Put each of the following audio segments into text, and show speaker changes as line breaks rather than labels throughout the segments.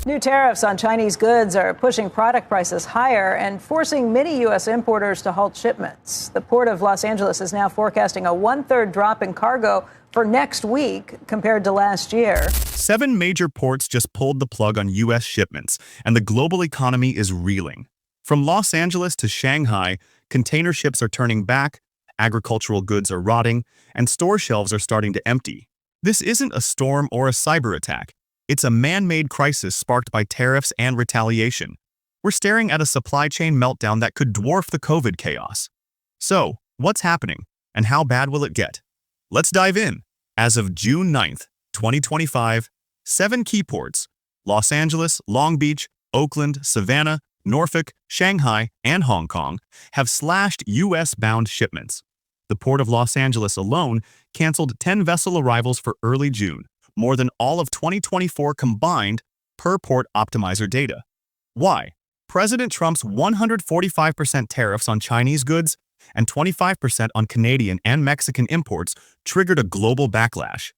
New tariffs on Chinese goods are pushing product prices higher and forcing many U.S. importers to halt shipments. The Port of Los Angeles is now forecasting a one-third drop in cargo for next week compared to last year.
7 major ports just pulled the plug on U.S. shipments, and the global economy is reeling. From Los Angeles to Shanghai, container ships are turning back, agricultural goods are rotting, and store shelves are starting to empty. This isn't a storm or a cyber attack. It's a man-made crisis sparked by tariffs and retaliation. We're staring at a supply chain meltdown that could dwarf the COVID chaos. So, what's happening, and how bad will it get? Let's dive in. As of June 9th, 2025, 7 key ports, Los Angeles, Long Beach, Oakland, Savannah, Norfolk, Shanghai, and Hong Kong, have slashed U.S.-bound shipments. The Port of Los Angeles alone canceled 10 vessel arrivals for early June, more than all of 2024 combined per port optimizer data. Why? President Trump's 145% tariffs on Chinese goods and 25% on Canadian and Mexican imports triggered a global backlash.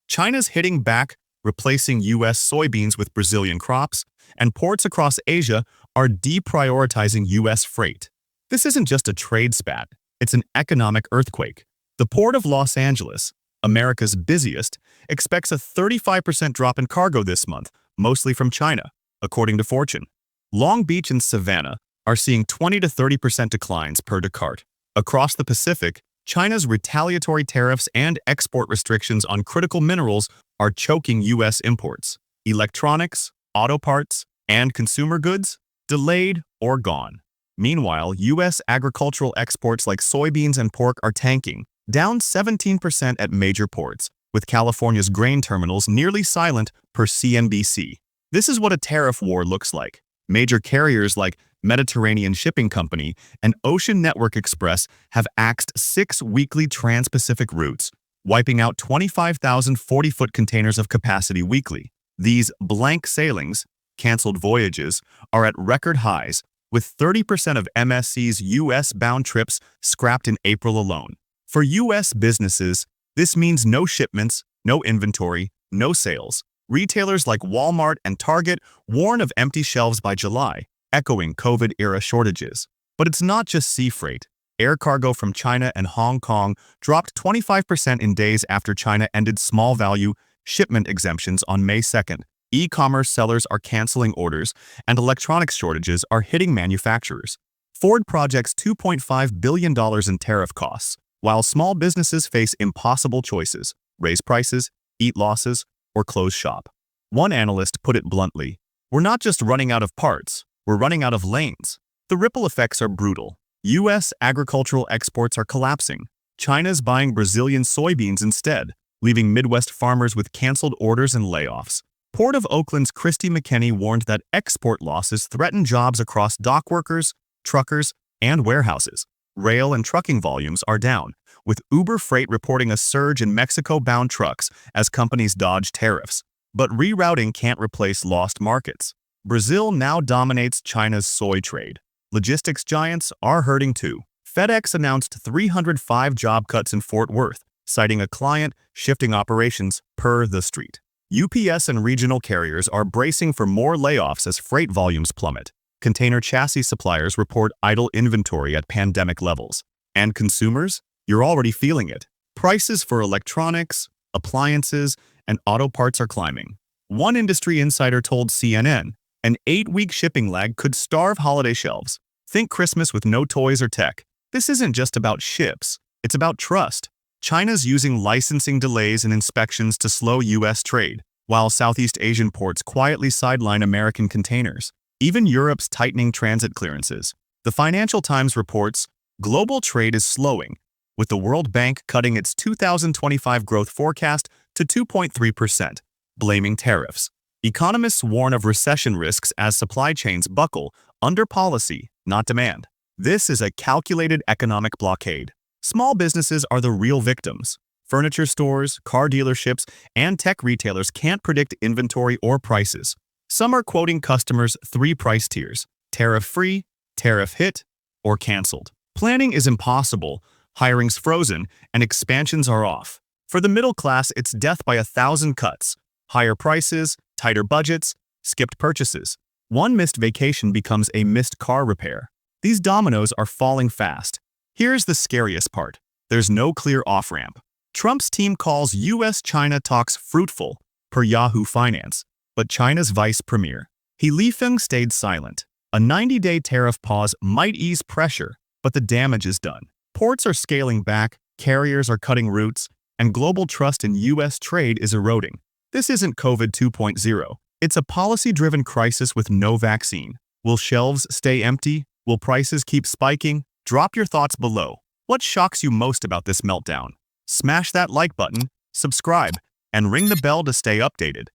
China's hitting back, replacing U.S. soybeans with Brazilian crops, and ports across Asia are deprioritizing U.S. freight. This isn't just a trade spat, it's an economic earthquake. The Port of Los Angeles, America's busiest, expects a 35% drop in cargo this month, mostly from China, according to Fortune. Long Beach and Savannah are seeing 20 to 30% declines per decart. Across the Pacific, China's retaliatory tariffs and export restrictions on critical minerals are choking U.S. imports. Electronics, auto parts, and consumer goods delayed or gone. Meanwhile, U.S. agricultural exports like soybeans and pork are tanking, down 17% at major ports, with California's grain terminals nearly silent per CNBC. This is what a tariff war looks like. Major carriers like Mediterranean Shipping Company and Ocean Network Express have axed 6 weekly trans-Pacific routes, wiping out 25,000 40-foot containers of capacity weekly. These blank sailings, canceled voyages, are at record highs, with 30% of MSC's U.S.-bound trips scrapped in April alone. For U.S. businesses, this means no shipments, no inventory, no sales. Retailers like Walmart and Target warn of empty shelves by July, echoing COVID-era shortages. But it's not just sea freight. Air cargo from China and Hong Kong dropped 25% in days after China ended small-value shipment exemptions on May 2nd. E-commerce sellers are canceling orders, and electronics shortages are hitting manufacturers. Ford projects $2.5 billion in tariff costs, while small businesses face impossible choices: raise prices, eat losses, or close shop. One analyst put it bluntly, "We're not just running out of parts, we're running out of lanes." The ripple effects are brutal. U.S. agricultural exports are collapsing. China's buying Brazilian soybeans instead, leaving Midwest farmers with canceled orders and layoffs. Port of Oakland's Christy McKinney warned that export losses threaten jobs across dock workers, truckers, and warehouses. Rail and trucking volumes are down, with Uber Freight reporting a surge in Mexico-bound trucks as companies dodge tariffs. But rerouting can't replace lost markets. Brazil now dominates China's soy trade. Logistics giants are hurting too. FedEx announced 305 job cuts in Fort Worth, citing a client shifting operations per The Street. UPS and regional carriers are bracing for more layoffs as freight volumes plummet. Container chassis suppliers report idle inventory at pandemic levels. And consumers? You're already feeling it. Prices for electronics, appliances, and auto parts are climbing. One industry insider told CNN, an 8-week shipping lag could starve holiday shelves. Think Christmas with no toys or tech. This isn't just about ships, it's about trust. China's using licensing delays and inspections to slow U.S. trade, while Southeast Asian ports quietly sideline American containers. Even Europe's tightening transit clearances. The Financial Times reports, global trade is slowing, with the World Bank cutting its 2025 growth forecast to 2.3%, blaming tariffs. Economists warn of recession risks as supply chains buckle under policy, not demand. This is a calculated economic blockade. Small businesses are the real victims. Furniture stores, car dealerships, and tech retailers can't predict inventory or prices. Some are quoting customers 3 price tiers: tariff-free, tariff-hit, or canceled. Planning is impossible, hiring's frozen, and expansions are off. For the middle class, it's death by 1,000 cuts: higher prices, tighter budgets, skipped purchases. One missed vacation becomes a missed car repair. These dominoes are falling fast. Here's the scariest part. There's no clear off-ramp. Trump's team calls U.S.-China talks fruitful, per Yahoo Finance. But China's vice premier, He Lifeng, stayed silent. A 90-day tariff pause might ease pressure, but the damage is done. Ports are scaling back, carriers are cutting routes, and global trust in U.S. trade is eroding. This isn't COVID 2.0. It's a policy-driven crisis with no vaccine. Will shelves stay empty? Will prices keep spiking? Drop your thoughts below. What shocks you most about this meltdown? Smash that like button, subscribe, and ring the bell to stay updated.